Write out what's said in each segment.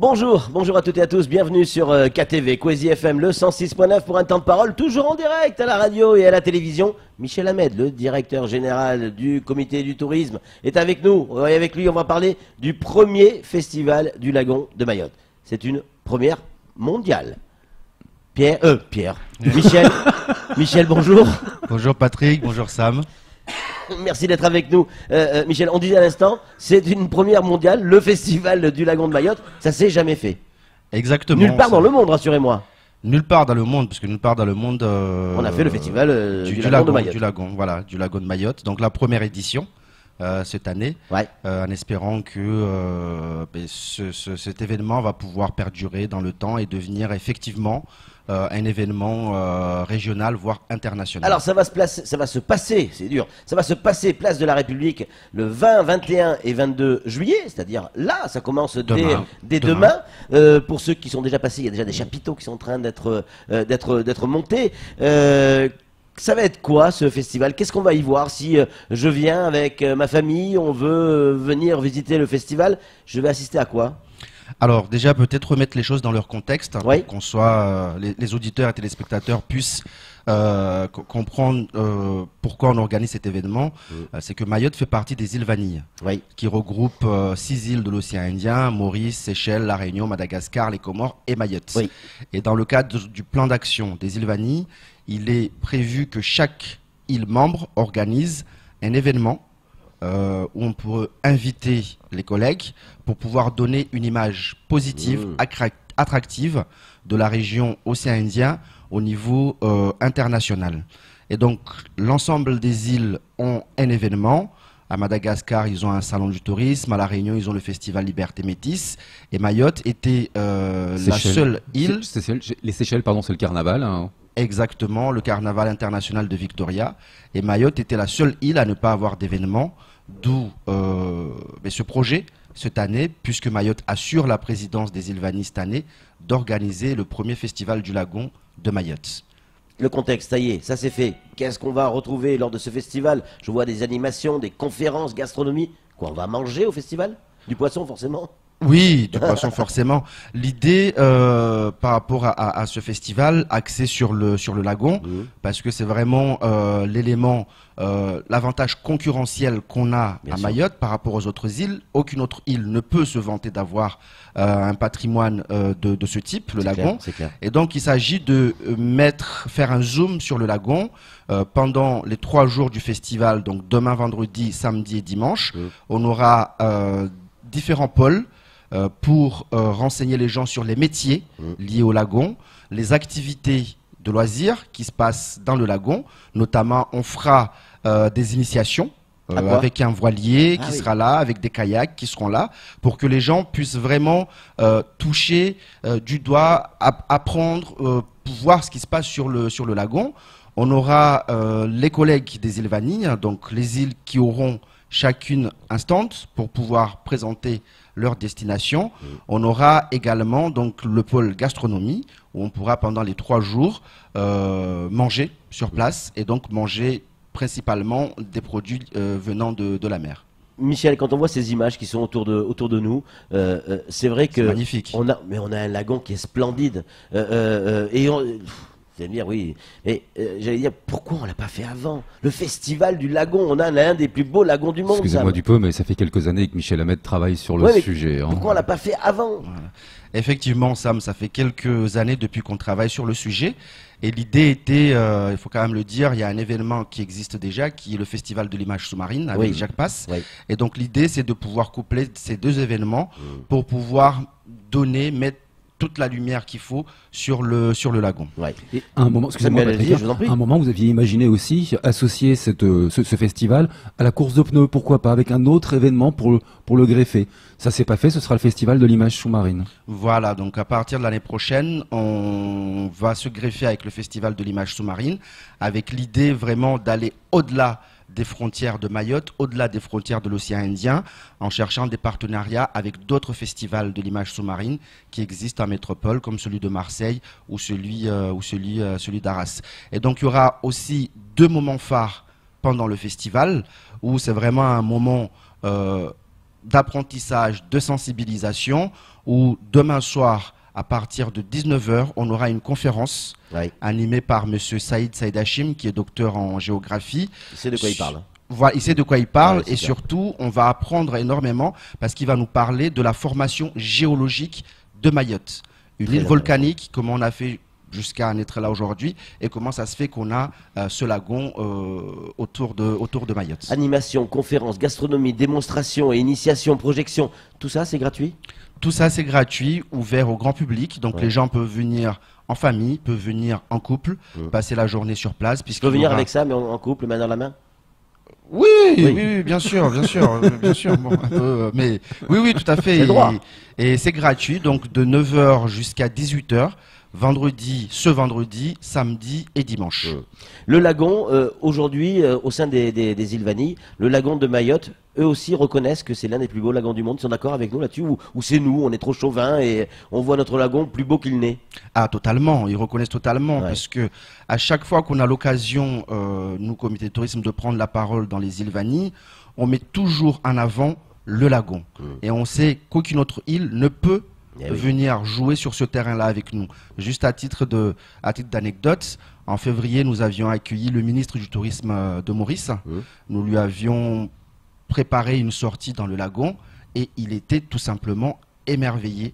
Bonjour, bonjour à toutes et à tous, bienvenue sur KTV, Kwezi FM, le 106.9 pour un temps de parole, toujours en direct à la radio et à la télévision. Michel Hamed, le directeur général du comité du tourisme, est avec nous. Et avec lui, on va parler du premier festival du lagon de Mayotte. C'est une première mondiale. Michel, Michel, bonjour. Bonjour Patrick, bonjour Sam. Merci d'être avec nous. Michel, on disait à l'instant, c'est une première mondiale, le festival du lagon de Mayotte, ça s'est jamais fait. Exactement. Nulle part dans le monde, rassurez-moi. Nulle part dans le monde, parce que nulle part dans le monde... on a fait le festival du lagon de Mayotte. Du lagon de Mayotte. Donc la première édition cette année, ouais. En espérant que cet événement va pouvoir perdurer dans le temps et devenir effectivement un événement régional, voire international. Alors ça va se passer, c'est dur, ça va se passer place de la République le 20, 21 et 22 juillet, c'est-à-dire là, ça commence dès demain. Pour ceux qui sont déjà passés, il y a déjà des chapiteaux qui sont en train d'être montés. Ça va être quoi ce festival? Qu'est-ce qu'on va y voir? Si je viens avec ma famille, on veut venir visiter le festival, je vais assister à quoi? Alors déjà peut-être remettre les choses dans leur contexte, oui. Pour qu'on soit, les auditeurs et téléspectateurs puissent comprendre pourquoi on organise cet événement. C'est que Mayotte fait partie des îles Vanille, oui. qui regroupent 6 îles de l'océan Indien, Maurice, Seychelles, La Réunion, Madagascar, les Comores et Mayotte. Oui. Et dans le cadre du plan d'action des îles Vanille, il est prévu que chaque île membre organise un événement où on peut inviter les collègues pour pouvoir donner une image positive, attractive de la région océan Indien au niveau international. Et donc l'ensemble des îles ont un événement. À Madagascar, ils ont un salon du tourisme. À La Réunion, ils ont le festival Liberté Métis. Et Mayotte était la seule île... Les Seychelles, pardon, c'est le carnaval, hein. Exactement, le carnaval international de Victoria. Et Mayotte était la seule île à ne pas avoir d'événement. D'où ce projet, cette année, puisque Mayotte assure la présidence des îles Vanille cette année, d'organiser le premier festival du lagon de Mayotte. Le contexte, ça y est, ça c'est fait. Qu'est-ce qu'on va retrouver lors de ce festival? Je vois des animations, des conférences, gastronomie. Quoi, on va manger au festival? Du poisson forcément? Oui, du poisson forcément. L'idée par rapport à ce festival axé sur le lagon, parce que c'est vraiment l'élément, l'avantage concurrentiel qu'on a à Mayotte par rapport aux autres îles. Aucune autre île ne peut se vanter d'avoir un patrimoine de ce type, le lagon. Clair. Et donc il s'agit de faire un zoom sur le lagon pendant les 3 jours du festival, donc demain, vendredi, samedi et dimanche. On aura différents pôles pour renseigner les gens sur les métiers liés au lagon, les activités de loisirs qui se passent dans le lagon. Notamment, on fera des initiations avec un voilier qui sera là, avec des kayaks qui seront là, pour que les gens puissent vraiment toucher du doigt, apprendre, voir ce qui se passe sur le lagon. On aura les collègues des îles Vanille, donc les îles qui auront chacune un stand pour pouvoir présenter leur destination. On aura également donc le pôle gastronomie où on pourra pendant les 3 jours manger sur place et donc manger principalement des produits venant de la mer. Michel, quand on voit ces images qui sont autour de nous, c'est vrai que magnifique. On a un lagon qui est splendide. Vous allez me dire, oui, mais j'allais dire, pourquoi on l'a pas fait avant? Le festival du lagon, on a l'un des plus beaux lagons du monde. Excusez-moi du peu, mais ça fait quelques années que Michel Hamed travaille sur le sujet. Pourquoi on l'a pas fait avant? Effectivement, Sam, ça fait quelques années depuis qu'on travaille sur le sujet. Et l'idée était, il faut quand même le dire, il y a un événement qui existe déjà, qui est le festival de l'image sous-marine avec Jacques Passe. Et donc l'idée, c'est de pouvoir coupler ces 2 événements pour pouvoir mettre toute la lumière qu'il faut sur le lagon. Et à un moment, excusez-moi, Patrick, à un moment, vous aviez imaginé aussi associer ce festival à la course de pneus, pourquoi pas, avec un autre événement pour le greffer. Ça s'est pas fait, ce sera le festival de l'image sous-marine. Voilà, donc à partir de l'année prochaine, on va se greffer avec le festival de l'image sous-marine, avec l'idée vraiment d'aller au-delà des frontières de Mayotte, au-delà des frontières de l'océan Indien, en cherchant des partenariats avec d'autres festivals de l'image sous-marine qui existent en métropole, comme celui de Marseille ou celui d'Arras. Et donc il y aura aussi 2 moments phares pendant le festival, où c'est vraiment un moment d'apprentissage, de sensibilisation, où demain soir, à partir de 19 h, on aura une conférence animée par M. Saïd Hachim, qui est docteur en géographie. Il sait de quoi il parle. Voilà, il sait de quoi il parle et surtout, on va apprendre énormément parce qu'il va nous parler de la formation géologique de Mayotte. Une île volcanique, comment on a fait jusqu'à en être là aujourd'hui et comment ça se fait qu'on a ce lagon autour de Mayotte. Animation, conférences, gastronomie, démonstration et initiation, projection, tout ça c'est gratuit? Tout ça c'est gratuit, ouvert au grand public, donc les gens peuvent venir en famille, peuvent venir en couple, passer la journée sur place. Tu peux venir avec ça mais en couple, main dans la main? Oui, bien sûr, bien sûr. Bon, un peu, mais oui, tout à fait. Et c'est gratuit, donc de 9 h jusqu'à 18 h, ce vendredi, samedi et dimanche. Le lagon, aujourd'hui, au sein des îles Vanille, le lagon de Mayotte, eux aussi reconnaissent que c'est l'un des plus beaux lagons du monde. Ils sont d'accord avec nous là-dessus ou c'est nous, on est trop chauvins et on voit notre lagon plus beau qu'il n'est? Ah, totalement, ils reconnaissent totalement, parce que à chaque fois qu'on a l'occasion, nous, comité de tourisme, de prendre la parole dans les îles Vanille, on met toujours en avant le lagon. Et on sait qu'aucune autre île ne peut venir jouer sur ce terrain-là avec nous. Juste à titre d'anecdote, en février, nous avions accueilli le ministre du Tourisme de Maurice. Nous lui avions préparé une sortie dans le lagon et il était tout simplement émerveillé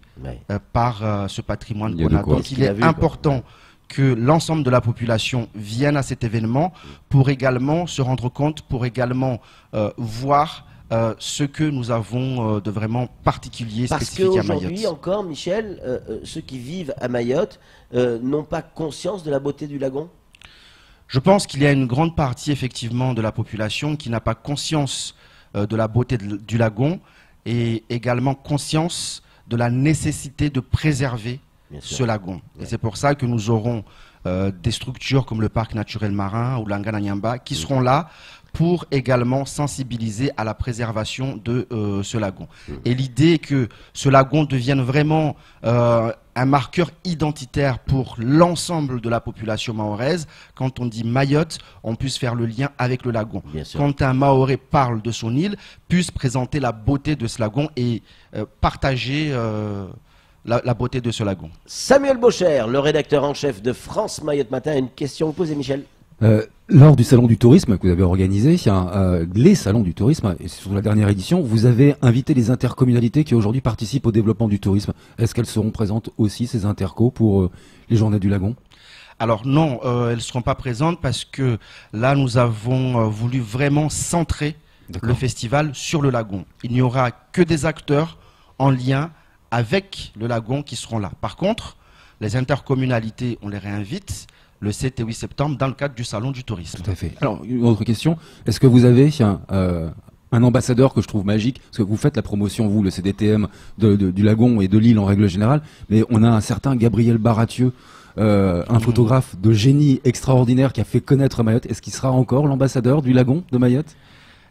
par ce patrimoine qu'on a. Donc il est important que l'ensemble de la population vienne à cet événement pour également se rendre compte, pour également voir ce que nous avons de vraiment particulier, spécifique à Mayotte. Parce qu'aujourd'hui encore, Michel, ceux qui vivent à Mayotte n'ont pas conscience de la beauté du lagon? Je pense qu'il y a une grande partie effectivement de la population qui n'a pas conscience de la beauté du lagon et également conscience de la nécessité de préserver ce lagon. Et c'est pour ça que nous aurons des structures comme le parc naturel marin ou l'Angananyamba qui seront là pour également sensibiliser à la préservation de ce lagon. Et l'idée est que ce lagon devienne vraiment un marqueur identitaire pour l'ensemble de la population mahoraise. Quand on dit Mayotte, on puisse faire le lien avec le lagon. Quand un Mahorais parle de son île, puisse présenter la beauté de ce lagon et partager la beauté de ce lagon. Samuel Bocher, le rédacteur en chef de France Mayotte Matin, a une question à vous poser, Michel. Lors du salon du tourisme que vous avez organisé, les salons du tourisme, et sur la dernière édition, vous avez invité les intercommunalités qui aujourd'hui participent au développement du tourisme. Est-ce qu'elles seront présentes aussi, ces intercos, pour les journées du lagon? Alors non, elles ne seront pas présentes parce que là, nous avons voulu vraiment centrer le festival sur le lagon. Il n'y aura que des acteurs en lien avec le lagon qui seront là. Par contre, les intercommunalités, on les réinvite le 7 et 8 septembre dans le cadre du Salon du Tourisme. Tout à fait. Alors, une autre question. Est-ce que vous avez un ambassadeur que je trouve magique? Parce que vous faites la promotion, vous, le CDTM, du lagon et de l'île en règle générale, mais on a un certain Gabriel Baratieux, un photographe de génie extraordinaire qui a fait connaître Mayotte. Est-ce qu'il sera encore l'ambassadeur du lagon de Mayotte?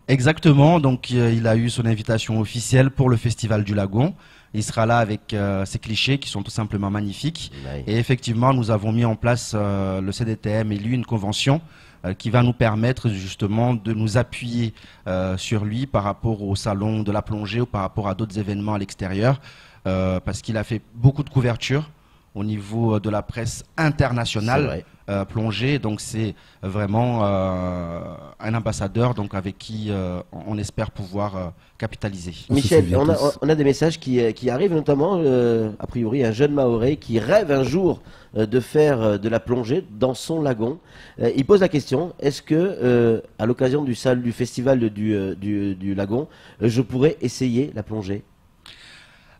Exactement. Donc, il a eu son invitation officielle pour le Festival du Lagon. Il sera là avec ses clichés qui sont tout simplement magnifiques. Et effectivement, nous avons mis en place, le CDTM et lui, une convention qui va nous permettre justement de nous appuyer sur lui par rapport au salon de la plongée ou par rapport à d'autres événements à l'extérieur, parce qu'il a fait beaucoup de couverture au niveau de la presse internationale plongée. Donc c'est vraiment un ambassadeur donc avec qui on espère pouvoir capitaliser. Michel, on a des messages qui arrivent, notamment a priori un jeune Mahorais qui rêve un jour de faire de la plongée dans son lagon. Il pose la question, est-ce que à l'occasion du festival du lagon, je pourrais essayer la plongée?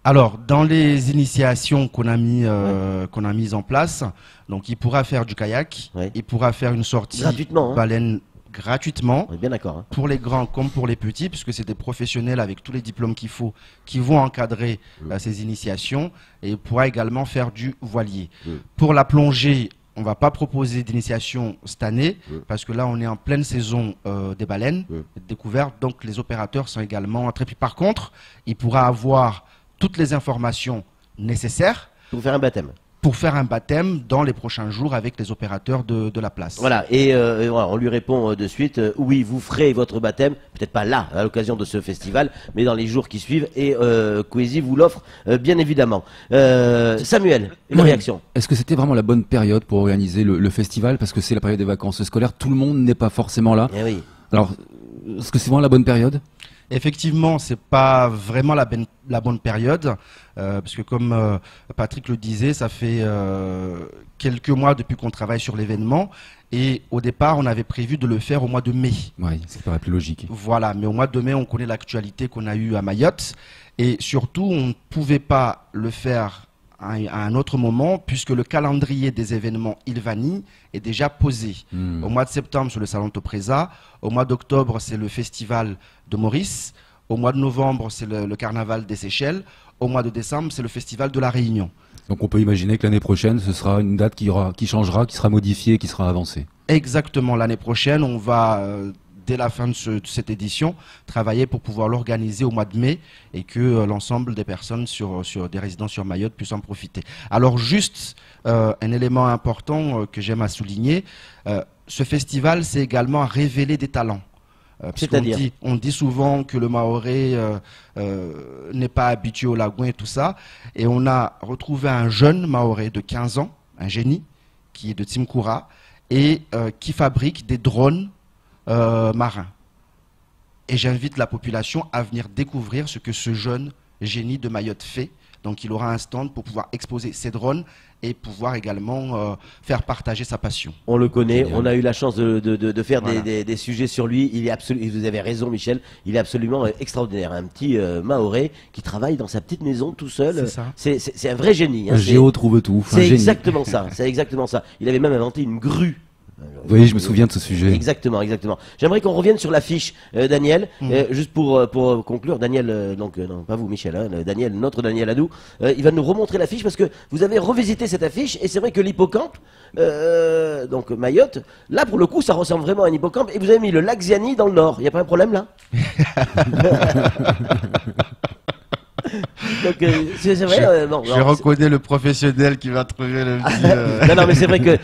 Alors, dans les initiations qu'on a mises en place, donc il pourra faire du kayak, il pourra faire une sortie baleine gratuitement, on est bien d'accord, pour les grands comme pour les petits, puisque c'est des professionnels avec tous les diplômes qu'il faut, qui vont encadrer ces initiations, et il pourra également faire du voilier. Pour la plongée, on ne va pas proposer d'initiation cette année, parce que là on est en pleine saison des baleines découvertes, donc les opérateurs sont également très... Par contre, il pourra avoir toutes les informations nécessaires pour faire un baptême. pour faire un baptême dans les prochains jours avec les opérateurs de la place. Voilà, et voilà, on lui répond de suite, oui, vous ferez votre baptême, peut-être pas là, à l'occasion de ce festival, mais dans les jours qui suivent, et Coésie vous l'offre, bien évidemment. Samuel, une réaction? Est-ce que c'était vraiment la bonne période pour organiser le festival? Parce que c'est la période des vacances scolaires, tout le monde n'est pas forcément là. Eh oui. Alors, est-ce que c'est vraiment la bonne période? Effectivement, c'est pas vraiment la bonne période, parce que comme Patrick le disait, ça fait quelques mois depuis qu'on travaille sur l'événement, et au départ, on avait prévu de le faire au mois de mai. Oui, ça paraît plus logique. Voilà, mais au mois de mai, on connaît l'actualité qu'on a eue à Mayotte, et surtout, on ne pouvait pas le faire à un autre moment, puisque le calendrier des événements Ilvani est déjà posé. Au mois de septembre, c'est le Salon Topresa. Au mois d'octobre, c'est le Festival de Maurice. Au mois de novembre, c'est le Carnaval des Seychelles. Au mois de décembre, c'est le Festival de la Réunion. Donc on peut imaginer que l'année prochaine, ce sera une date qui changera, qui sera modifiée, qui sera avancée. Exactement. L'année prochaine, on va... dès la fin de cette édition, travailler pour pouvoir l'organiser au mois de mai et que l'ensemble des personnes sur des résidents sur Mayotte puissent en profiter. Alors juste un élément important que j'aime à souligner, ce festival c'est également révéler des talents. C'est-à-dire on dit souvent que le Maoré n'est pas habitué au lagon et tout ça, et on a retrouvé un jeune Maoré de 15 ans, un génie, qui est de Timkoura, et qui fabrique des drones marin. Et j'invite la population à venir découvrir ce que ce jeune génie de Mayotte fait. Donc il aura un stand pour pouvoir exposer ses drones et pouvoir également faire partager sa passion. On le connaît, on a eu la chance de faire voilà. des sujets sur lui. Il est absolument, vous avez raison Michel, il est absolument extraordinaire. Un petit Maoré qui travaille dans sa petite maison tout seul. C'est un vrai génie. Hein. Géo trouve tout. C'est exactement ça. C'est exactement ça. Il avait même inventé une grue. Oui, je me souviens de ce sujet. Exactement, exactement. J'aimerais qu'on revienne sur l'affiche, Daniel, juste pour conclure. Daniel, donc non, pas vous, Michel, hein, Daniel, notre Daniel Adou, il va nous remontrer l'affiche parce que vous avez revisité cette affiche et c'est vrai que l'hippocampe, donc Mayotte, là pour le coup, ça ressemble vraiment à un hippocampe et vous avez mis le lac Ziani dans le nord. Il n'y a pas un problème là? Donc, c'est vrai, je reconnais le professionnel qui va trouver le petit... non, mais c'est vrai que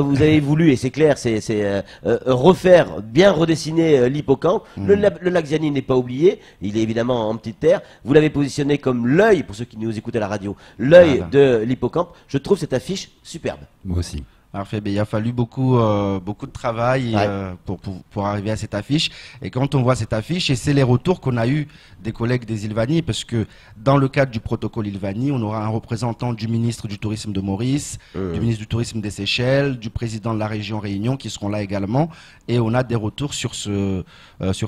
vous avez voulu, et c'est clair, c'est refaire, bien redessiner l'hippocampe. Le lac Ziani n'est pas oublié, il est évidemment en petite terre. Vous l'avez positionné comme l'œil, pour ceux qui nous écoutent à la radio, l'œil de l'hippocampe. Je trouve cette affiche superbe. Moi aussi. Parfait, il a fallu beaucoup de travail pour arriver à cette affiche. Et quand on voit cette affiche, et c'est les retours qu'on a eu des collègues des Ilvani, parce que dans le cadre du protocole Ilvani, on aura un représentant du ministre du Tourisme de Maurice, du ministre du Tourisme des Seychelles, du président de la région Réunion qui seront là également. Et on a des retours sur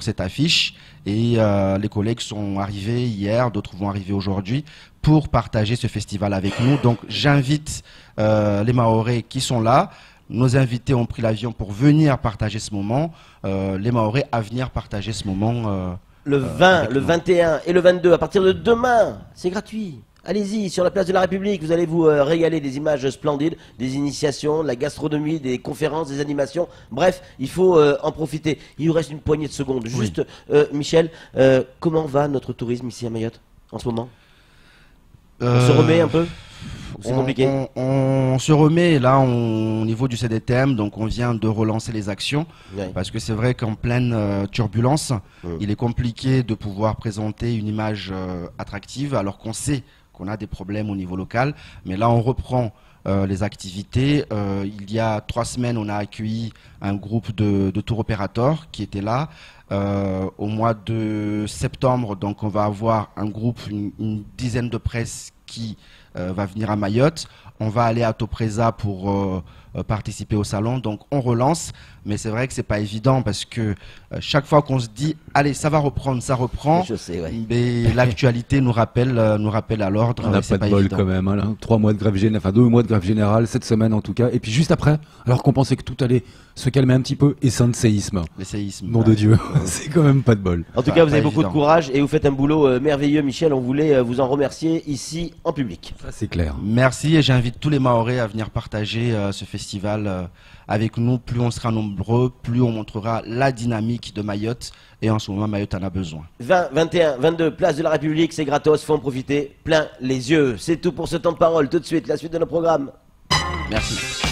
cette affiche. Et les collègues sont arrivés hier, d'autres vont arriver aujourd'hui pour partager ce festival avec nous. Donc j'invite les Maorés qui sont là. Nos invités ont pris l'avion pour venir partager ce moment. Les Maorés à venir partager ce moment. Le 20, le 21 et le 22, à partir de demain, c'est gratuit. Allez-y, sur la place de la République, vous allez vous régaler des images splendides, des initiations, de la gastronomie, des conférences, des animations. Bref, il faut en profiter. Il nous reste une poignée de secondes. Juste, Michel, comment va notre tourisme ici à Mayotte en ce moment? On se remet un peu? C'est compliqué. On se remet là au niveau du CDTM, donc on vient de relancer les actions parce que c'est vrai qu'en pleine turbulence, il est compliqué de pouvoir présenter une image attractive alors qu'on sait qu'on a des problèmes au niveau local. Mais là, on reprend les activités. Il y a 3 semaines, on a accueilli un groupe de tour opérateurs qui était là. Au mois de septembre, donc on va avoir un groupe, une dizaine de presse qui va venir à Mayotte. On va aller à Topresa pour participer au salon. Donc on relance, mais c'est vrai que c'est pas évident parce que chaque fois qu'on se dit allez ça va reprendre, ça reprend. Je sais, mais l'actualité nous rappelle à l'ordre. On n'a pas de bol quand même. Hein, 3 mois de grève générale, enfin 2 mois de grève générale cette semaine en tout cas. Et puis juste après, alors qu'on pensait que tout allait se calmer un petit peu, et c'est un séisme. Les séismes. Nom de Dieu, c'est quand même pas de bol. En tout cas, vous avez beaucoup de courage et vous faites un boulot merveilleux, Michel. On voulait vous en remercier ici en public. C'est clair. Merci et j'invite tous les Mahorais à venir partager ce festival avec nous. Plus on sera nombreux, plus on montrera la dynamique de Mayotte et en ce moment Mayotte en a besoin. 20, 21, 22, place de la République, c'est gratos, faut en profiter plein les yeux. C'est tout pour ce temps de parole. Tout de suite, la suite de nos programmes. Merci.